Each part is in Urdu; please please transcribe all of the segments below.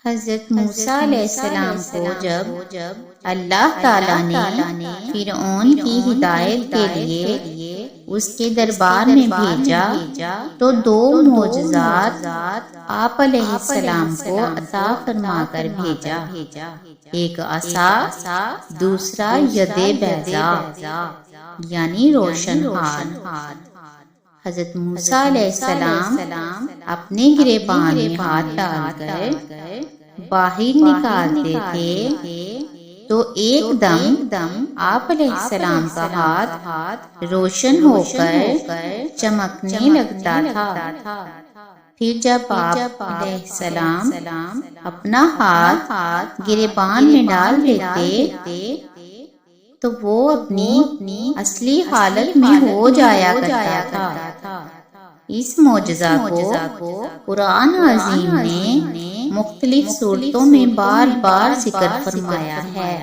حضرت موسیٰ علیہ السلام کو جب اللہ تعالیٰ نے فرعون کی ہدایت کے لیے اس کے دربار میں بھیجا تو دو معجزات آپ علیہ السلام کو عطا فرما کر بھیجا، ایک عصا، دوسرا ید بیضاء یعنی روشن ہاتھ۔ حضرت موسیٰ علیہ السلام اپنے گریبان میں ہاتھ ڈال کر باہر نکالتے تھے تو ایک دم آپ علیہ السلام کا ہاتھ روشن ہو کر چمکنے لگتا تھا۔ پھر جب آپ علیہ السلام اپنا ہاتھ گریبان میں ڈال دیتے تو وہ اپنی اصلی حالت میں ہو جایا کرتا تھا۔ اس معجزہ کو قرآن عظیم نے مختلف صورتوں میں بار بار ذکر فرمایا ہے۔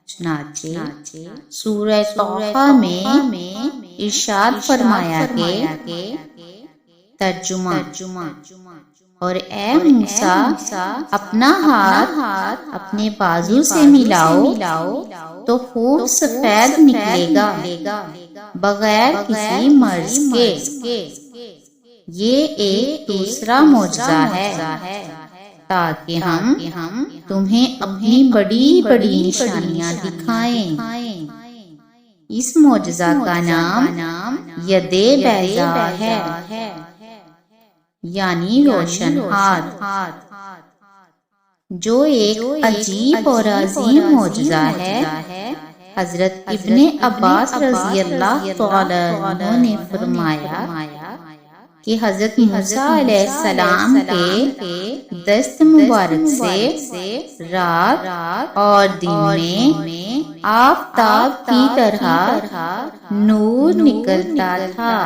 چنانچہ سورہ طٰہٰ میں ارشاد فرمایا کہ ترجمہ، اور اے موسیٰ اپنا ہاتھ اپنے بازو سے ملاؤ تو خوب سفید نکلے گا بغیر کسی مرض کے۔ یہ ایک دوسرا معجزہ ہے تاکہ ہم تمہیں اپنی بڑی بڑی نشانیاں دکھائیں۔ اس معجزہ کا نام ید بیضاء ہے یعنی روشن ہاتھ، جو ایک عجیب اور عظیم معجزہ ہے۔ حضرت ابن عباس رضی اللہ تعالی عنہ نے فرمایا کہ حضرت موسیٰ علیہ السلام کے دست مبارک سے رات اور دن میں آفتاب کی طرح نور نکلتا تھا۔